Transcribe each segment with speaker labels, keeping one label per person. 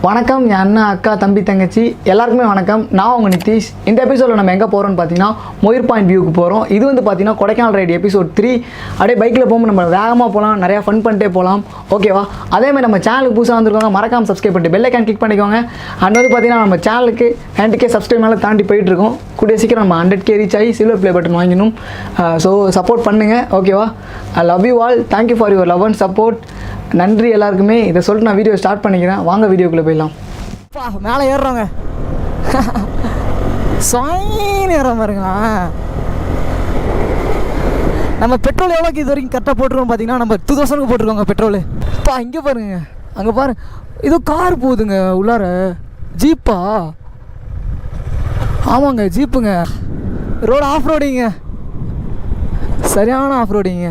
Speaker 1: வணக்கம் என் அண்ணா அக்கா தம்பி தங்கச்சி எல்லாருக்குமே வணக்கம். நான் உங்கள் நிதிஷ். இந்த எபிசோடில் நம்ம எங்கே போகிறோம்னு பார்த்தீங்கன்னா மொயிர் பாயிண்ட் வியூக்கு போகிறோம். இது வந்து பார்த்தீங்கன்னா கொடைக்கானல் ரைடு எபிசோட் 3. அப்படியே பைக்கில் போகும்போது நம்ம வேகமாக போகலாம், நிறையா ஃபன் பண்ணிட்டே போகலாம். ஓகேவா? அதேமாதிரி நம்ம சேனலுக்கு புதுசாக வந்திருக்கோங்க, மறக்காமல் சப்ஸ்கிரைப் பண்ணிட்டு பெல் ஐக்கான் கிளிக் பண்ணிக்கோங்க. அண்ட் வந்து பார்த்தீங்கன்னா நம்ம சேனலுக்கு 90K சப்ஸ்கிரைப் மேலே தாண்டி போயிட்டுருக்கோம். கூடிய சீக்கிரம் நம்ம 100K ரீச் ஆகி சில்வர் ப்ளே பட்டன் வாங்கிடணும். ஸோ சப்போர்ட் பண்ணுங்கள். ஓகேவா? I love you all. Thank you for your love and support. நன்றி எல்லாருக்குமே. இதை சொல்லிட்டு நான் வீடியோ ஸ்டார்ட் பண்ணிக்கிறேன். வாங்க வீடியோக்குள்ளே போயிடலாம். மேலே ஏறுறோங்க. சாயின்னு ஏற பாருங்களா. நம்ம பெட்ரோல் எவ்வளோக்கு இது வரைக்கும் கரெக்டாக போட்டுருக்கோம் பார்த்தீங்கன்னா நம்ம 2000க்கு போட்டிருக்கோங்க பெட்ரோலு. இங்கே பாருங்க, அங்கே பாரு, ஏதோ கார் போகுதுங்க உள்ளார. ஜீப்பா? ஆமாங்க, ஜீப்புங்க. ரோடு ஆஃப் ரோடிங்க, சரியான ஆஃப் ரோடிங்க.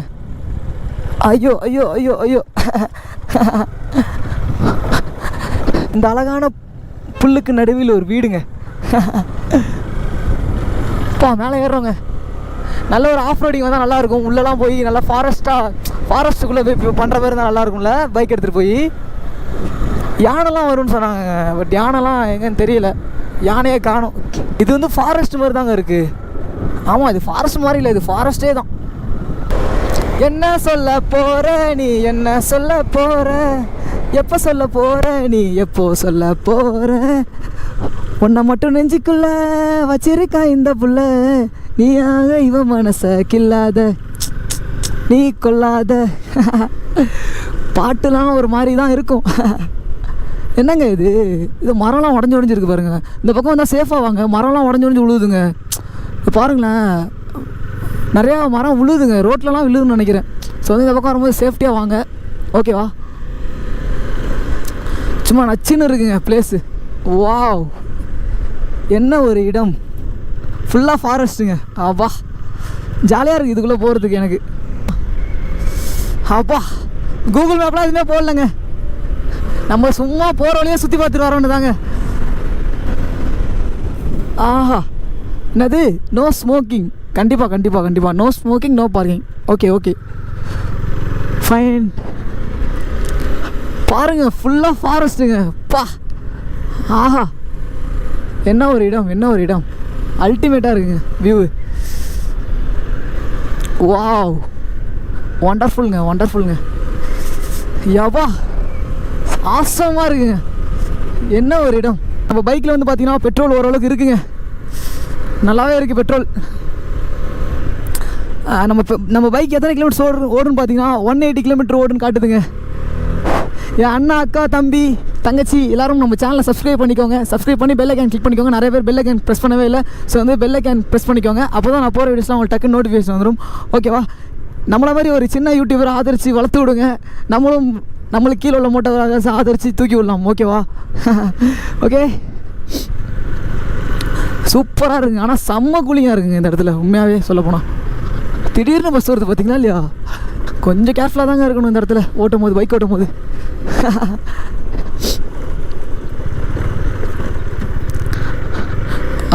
Speaker 1: ஐயோ ஐயோ ஐயோ ஐயோ. இந்த அழகான புல்லுக்கு நடுவில் ஒரு வீடுங்க. மேலே ஏறுறோங்க. நல்ல ஒரு ஆஃப் ரோடிங் வந்தால் நல்லாயிருக்கும். உள்ளெல்லாம் போய் நல்லா ஃபாரஸ்ட்டுக்குள்ளே போய் பண்ணுற மாதிரி இருந்தால் நல்லாயிருக்கும்ல, பைக் எடுத்துகிட்டு போய். யானைலாம் வரும்னு சொன்னாங்க, பட் யானைலாம் எங்கன்னு தெரியல. யானையே காணும். இது வந்து ஃபாரஸ்ட் மாதிரி தாங்க இருக்குது. ஆமாம், இது ஃபாரஸ்ட் மாதிரி இல்லை, இது ஃபாரஸ்ட்டே தான். என்ன சொல்ல போகிற நீ, என்ன சொல்ல போகிற, எப்போ சொல்ல போகிற நீ, எப்போ சொல்ல போகிற, உன்னை மட்டும் நெஞ்சுக்குள்ள வச்சிருக்கா இந்த புள்ள, நீயாக இவ மனசை கில்லாத, நீ கொல்லாத. பாட்டுலாம் ஒரு மாதிரி தான் இருக்கும். என்னங்க இது மரம்லாம் உடஞ்சிருக்கு பாருங்க. இந்த பக்கம் வந்தால் சேஃபாக வாங்க. மரம்லாம் உடஞ்சி விழுதுங்க. பாருங்களேன், நிறையா மரம் விழுதுங்க, ரோட்லலாம் விழுதுன்னு நினைக்கிறேன். ஸோ வந்து இந்த பக்கம் வரும்போது சேஃப்டியாக வாங்க. ஓகேவா? சும்மா நச்சுன்னு இருக்குங்க பிளேஸு. வாவ், என்ன ஒரு இடம். ஃபுல்லாக ஃபாரஸ்ட்டுங்க. அப்பா ஜாலியாக இருக்குது இதுக்குள்ளே போகிறதுக்கு எனக்கு. அப்பா கூகுள் மேப்லாம் எதுவுமே போடலைங்க, நம்ம சும்மா போகிற வழியே சுற்றி பார்த்துட்டு வரோன்னு தாங்க. ஆஹா, என்னது? No smoking. கண்டிப்பாக கண்டிப்பாக கண்டிப்பாக no smoking, no parking. Okay okay fine. பாருங்க, ஃபுல்லாக ஃபாரஸ்ட்டுங்க. ஆஹா, என்ன ஒரு இடம், என்ன ஒரு இடம். அல்டிமேட்டாக இருக்குங்க வியூ. வாவ், ஒண்டர்ஃபுல்லுங்க, ஒண்டர்ஃபுல்லுங்க. யப்பா, ஆசமாக இருக்குங்க. என்ன ஒரு இடம். நம்ம பைக்கில் வந்து பார்த்தீங்கன்னா பெட்ரோல் ஓரளவுக்கு இருக்குங்க, நல்லாவே இருக்குது பெட்ரோல். நம்ம பைக் எத்தனை கிலோமீட்டர் ஓடுன்னு பார்த்தீங்கன்னா 180 கிலோமீட்டர் ஓடுன்னு காட்டுதுங்க. என் அண்ணா அக்கா தம்பி தங்கச்சி எல்லோரும் நம்ம சேனலை சப்ஸ்கிரைப் பண்ணிக்கோங்க. சப்ஸ்கிரைப் பண்ணி பெல் ஐக்கான் கிளிக் பண்ணிக்கோங்க. நிறைய பேர் பெல் ஐக்கான் ப்ரெஸ் பண்ணவே இல்லை. ஸோ வந்து பெல் ஐக்கான் ப்ரெஸ் பண்ணிக்கோங்க. அப்போ தான் நான் போகிற வீடியோஸ்லாம் உங்களுக்கு டக்குன்னு நோட்டிஃபிகேஷன் வந்துடும். ஓகேவா? நம்மளை மாதிரி ஒரு சின்ன யூடியூபரை ஆதரித்து வளர்த்து விடுங்க. நம்மளுக்கு கீழே உள்ள மோட்டோ ஆதரித்து தூக்கி விடலாம். ஓகேவா? ஓகே, சூப்பராக இருக்குங்க. ஆனால் செம்ம கூலிங்காக இருக்குங்க இந்த இடத்துல. உண்மையாகவே சொல்ல போனால் திடீர்னு பஸ் வருது பார்த்தீங்களா இல்லையா? கொஞ்சம் கேர்ஃபுல்லாக தாங்க இருக்கணும் இந்த இடத்துல ஓட்டும் போது, பைக் ஓட்டும் போது.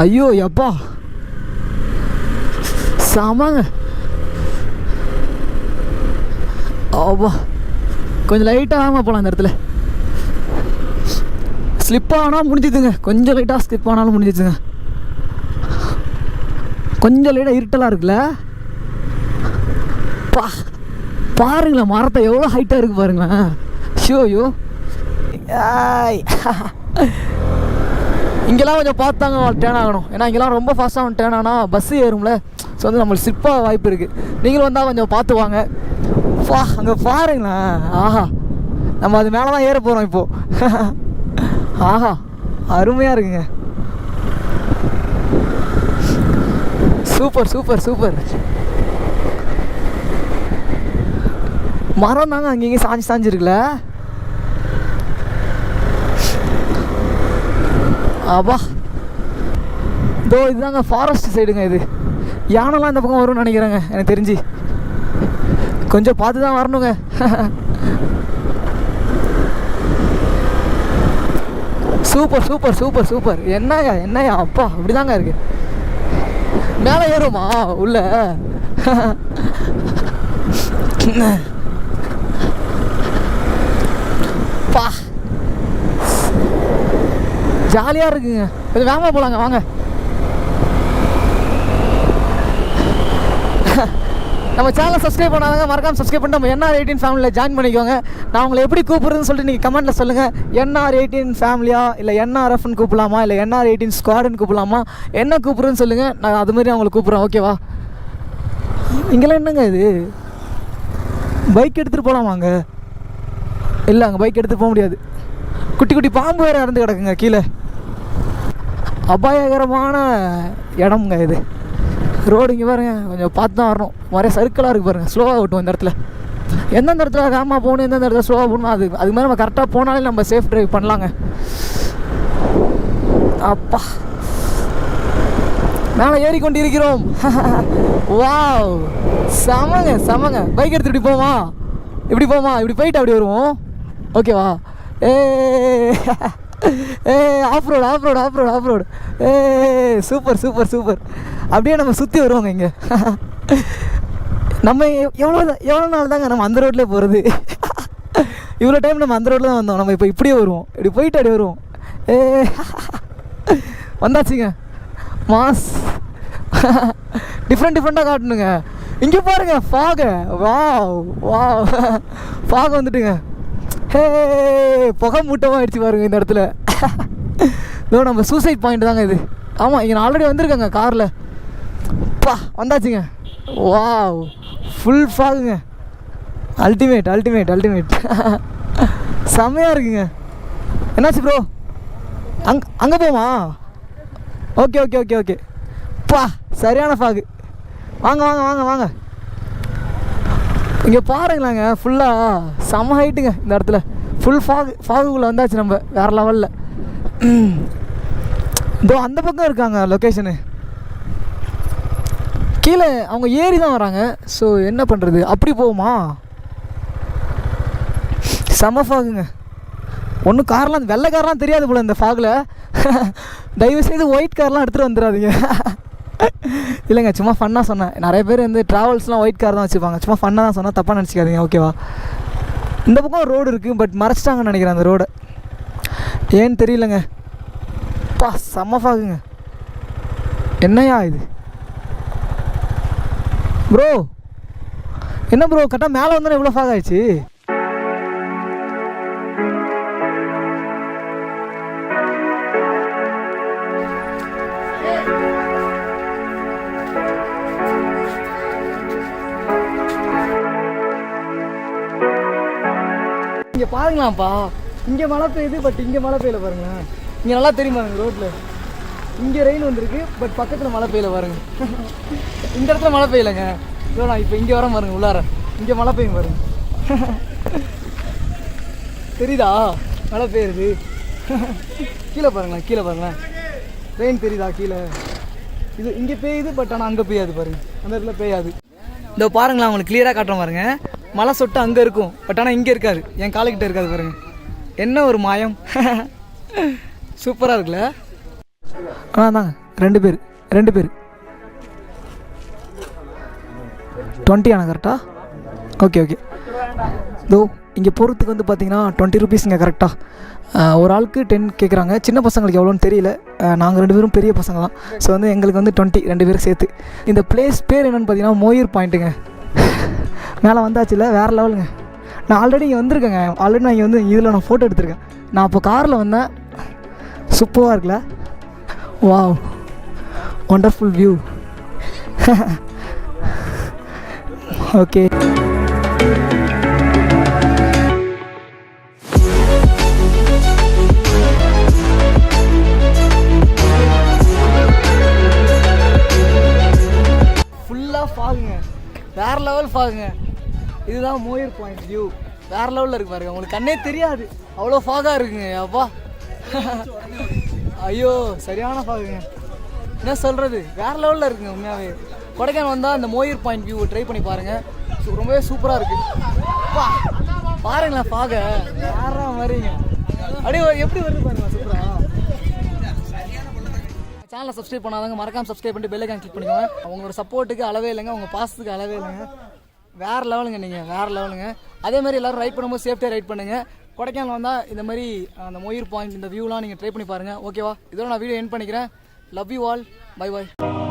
Speaker 1: ஐயோ எப்பா, சாமாங்க. ஓப்பா, கொஞ்சம் லைட்டாக ஆகாமல் போகலாம் இந்த இடத்துல. ஸ்லிப் ஆனால் முடிஞ்சுதுங்க, கொஞ்சம் லைட்டாக ஸ்லிப் ஆனாலும் முடிஞ்சிச்சுங்க. கொஞ்சம் லைட்டாக இருட்டலாக இருக்குல்ல. பாருங்களேன், மரத்தை எவ்வளோ ஹைட்டாக இருக்குது பாருங்களேன். ஷோயோ, இங்கெல்லாம் கொஞ்சம் பார்த்தாங்க டேர்ன் ஆகணும். ஏன்னா இங்கெல்லாம் ரொம்ப ஃபாஸ்ட்டாக டேர்ன் ஆனால் பஸ்ஸு ஏறும்ல. ஸோ வந்து நம்மளுக்கு ஸ்லிப்பாக வாய்ப்பு இருக்குது. நீங்களும் வந்தால் கொஞ்சம் பார்த்து வாங்க. அங்கே பாருங்களேன். ஆஹா, நம்ம அது மேலே தான் ஏற போகிறோம் இப்போது. ஆஹா, அருமையாக இருக்குங்க. Super super super. மரம் தாங்க அங்கேயும் சாஞ்சிருக்குல்ல. அப்பா, இதோ இதுதாங்க ஃபாரஸ்ட் சைடுங்க. இது யானைலாம் இந்த பக்கம் வரும்னு நினைக்கிறேங்க எனக்கு தெரிஞ்சு. கொஞ்சம் பார்த்து தான் வரணுங்க. Super super super super. என்னையா அப்பா, அப்படி தாங்க இருக்கு. மேலே ஏறுமா உள்ள? ஜாலியாக இருக்குங்க. கொஞ்சம் வேகமாக போகலாங்க வாங்க. நம்ம சேனலை சப்ஸ்கிரைப் பண்ணாதாங்க, மறக்காமல் சப்ஸ்கிரைப் பண்ணிட்டு நம்ம NR18 ஃபேமிலியில் ஜாயின் பண்ணிக்கோங்க. நான் உங்களை எப்படி கூப்பிட்றதுன்னு சொல்லிட்டு நீங்கள் கமெண்ட்டில் சொல்லுங்கள். NR18 ஃபேமிலியா இல்லை NRFன்னு கூப்பிடலாமா இல்லை NR18 ஸ்குவாடுன்னு கூப்பிடலாமா, என்ன கூப்பிட்றதுன்னு சொல்லுங்கள். நான் அதுமாரி அவங்களை கூப்பிட்றேன், ஓகேவா? இங்கெல்லாம் என்னங்க இது, பைக் எடுத்துகிட்டு போகலாமாங்க? இல்லை, அங்கே பைக் எடுத்துகிட்டு போக முடியாது. குட்டி குட்டி பாம்பு வேறு இறந்து கிடக்குங்க கீழே. அபாயகரமான இடம்ங்க இது. ரோடு இங்கே பாருங்க, கொஞ்சம் பார்த்து தான் வரணும். நிறைய சர்க்கிளாக இருக்குது பாருங்கள். ஸ்லோவாக ஓட்டும் இந்த இடத்துல. எந்தெந்த இடத்துல வேகமாக போகணும், எந்தெந்த இடத்துல ஸ்லோவாக போகணும், அது மாதிரி நம்ம கரெக்டாக போனாலே நம்ம சேஃப் ட்ரைவ் பண்ணலாங்க. அப்பா, மேலே ஏறிக்கொண்டு இருக்கிறோம். வாவ், செமங்க செமங்க. பைக் எடுத்து இப்படி போமா, இப்படி போமா, இப்படி போயிட்டு அப்படி வருவோம், ஓகேவா? Off road off road off road off road. Super super super. அப்படியே நம்ம சுற்றி வருவோங்க இங்கே. நம்ம எவ்வளோ நாள் தாங்க நம்ம அந்த ரோட்லேயே போகிறது. இவ்வளோ டைம் நம்ம அந்த ரோட்டில் தான் வந்தோம். நம்ம இப்போ இப்படியே வருவோம், இப்படி போயிட்டு அப்படி வருவோம். வந்தாச்சுங்க மாஸ். டிஃப்ரெண்ட்டாக காட்டணுங்க. இங்கே பாருங்க ஃபாகு. Wow fog வந்துட்டுங்க. புகை மூட்டமாக ஆயிடுச்சு பாருங்க இந்த இடத்துல. இதோ நம்ம சூசைட் பாயிண்ட் தாங்க இது. ஆமாம், இங்கே நான் ஆல்ரெடி வந்திருக்கேங்க காரில். பா, வந்தாச்சுங்க. வாவ், ஃபுல் ஃபாகுங்க. Ultimate ultimate ultimate. செம்மையாக இருக்குங்க. என்னாச்சு ப்ரோ? அங்கே போமா? Okay okay okay okay. பா, சரியான ஃபாகு. வாங்க வாங்க வாங்க வாங்க. இங்கே பாருங்களாங்க, ஃபுல்லாக செம்ம ஹைட்டுங்க இந்த இடத்துல. ஃபுல் ஃபாகுக்குள்ளே வந்தாச்சு நம்ம, வேறு லெவலில். இதோ அந்த பக்கம் இருக்காங்க லொக்கேஷனு. கீழே அவங்க ஏறி தான் வராங்க. ஸோ என்ன பண்ணுறது, அப்படி போகுமா? செம்ம ஃபாகுங்க. ஒன்றும் கார்லாம், வெள்ளை கார்லாம் தெரியாது போல் இந்த ஃபாகில். தயவுசெய்து ஒயிட் கார்லாம் எடுத்துகிட்டு வந்துடாதீங்க. இல்லைங்க, சும்மா ஃபன்னாக சொன்னேன். நிறைய பேர் வந்து ட்ராவல்ஸ்லாம் ஒயிட் கார் தான் வச்சுருப்பாங்க. சும்மா ஃபன்னாக தான் சொன்னால், தப்பாக நினச்சிக்காதீங்க, ஓகேவா? இந்த பக்கம் ரோடு இருக்குது, பட் மறைச்சிட்டாங்கன்னு நினைக்கிறேன் அந்த ரோடை. ஏன்னு தெரியலங்க. பா, செம்ம ஃபாகுங்க. என்னையா இது ப்ரோ? என்ன ப்ரோ, கரெக்டாக மேலே வந்தோன்னே எவ்வளோ ஃபாக் ஆயிடுச்சு? இங்கே பாருங்களாம்ப்பா, இங்கே மழை பெய்யுது, பட் இங்கே மழை பெய்யல பாருங்களேன். இங்கே நல்லா தெரியுமா ரோட்டில்? இங்கே ரெயின் வந்திருக்கு, பட் பக்கத்தில் மழை பெய்யல பாருங்க. இந்த இடத்துல மழை பெய்யலைங்க. இல்லை, நான் இப்போ இங்கே வரேன் பாருங்க, உள்ளார இங்கே மழை பெய்யும் பாருங்க. தெரியுதா மழை பெய்யுது? கீழே பாருங்களேன், கீழே பாருங்களேன், ரெயின் தெரியுதா கீழே? இது இங்கே பெய்யுது, பட் ஆனால் அங்கே பெய்யாது பாருங்க, அந்த இடத்துல பெய்யாது. இதோ பாருங்களேன், உங்களுக்கு கிளியராக காட்டுறேன் பாருங்க. மழை சொட்டு அங்கே இருக்கும், பட் ஆனால் இங்கே இருக்காது, என் காலுக்கிட்ட இருக்காது பாருங்க. என்ன ஒரு மாயம். சூப்பராக இருக்குல்ல? தாங்க 2 பேர் 20 ஆனா கரெக்டா? Okay okay. இதோ இங்கே போகிறதுக்கு வந்து பார்த்தீங்கன்னா 20 ருபீஸுங்க கரெக்டாக. ஒரு ஆளுக்கு 10 கேட்குறாங்க. சின்ன பசங்களுக்கு எவ்வளோன்னு தெரியல. நாங்கள் 2 பேரும் பெரிய பசங்க தான். ஸோ வந்து எங்களுக்கு வந்து 20, 2 பேருக்கு சேர்த்து. இந்த பிளேஸ் பேர் என்னென்னு பார்த்தீங்கன்னா மோயூர் பாயிண்ட்டுங்க. மேலே வந்தாச்சுல, வேறு லெவலுங்க. நான் ஆல்ரெடி இங்கே வந்திருக்கேங்க. ஆல்ரெடி நான் இங்கே வந்து இதில் நான் ஃபோட்டோ எடுத்திருக்கேன். நான் அப்போ காரில் வந்தேன். சூப்பராக இருக்குல்ல? Wow, wonderful view. ஓகே, ஃபுல்லாக ஃபாகுங்க, வேறு லெவல் ஃபாகுங்க. இதுதான் மோயூர் பாயிண்ட் வியூ. வேறு லெவலில் இருக்கு பாருங்க. உங்களுக்கு கண்ணே தெரியாது, அவ்வளோ ஃபாகாக இருக்குங்க. அப்பா, ஐயோ சரியான ஃபாகுங்க. என்ன சொல்கிறது, வேறு லெவலில் இருக்குங்க உண்மையாகவே. கொடைக்கானல் வந்தால் அந்த மோயூர் பாயிண்ட் வியூ ட்ரை பண்ணி பாருங்கள். ரொம்பவே சூப்பராக இருக்குது. பாருங்களேன் ஃபாகை, வேற மாதிரிங்க. அப்படியே எப்படி வருது பாருங்களா, சூப்பராக. சேனலை சப்ஸ்கிரைப் பண்ணாதாங்க, மறக்காமல் சப்ஸ்கிரைப் பண்ணிட்டு பெல் ஐகான் கிளிக் பண்ணிக்கோங்க. அவங்களோட சப்போர்ட்டுக்கு அளவே இல்லைங்க, உங்கள் பாசத்துக்கு அளவே இல்லைங்க. வேறு லெவலுங்க, நீங்கள் வேறு லெவலுங்க. அதேமாதிரி எல்லோரும் ரைட் பண்ணும்போது சேஃப்டியாக ரைட் பண்ணுங்கள். கொடைக்கானல் வந்தால் இந்த மாதிரி அந்த மொயிர் பாயிண்ட் இந்த வியூலாம் நீங்கள் ட்ரை பண்ணி பாருங்கள். ஓகேவா? இதோட நான் வீடியோ எண்ட் பண்ணிக்கிறேன். Love you all. Bye bye.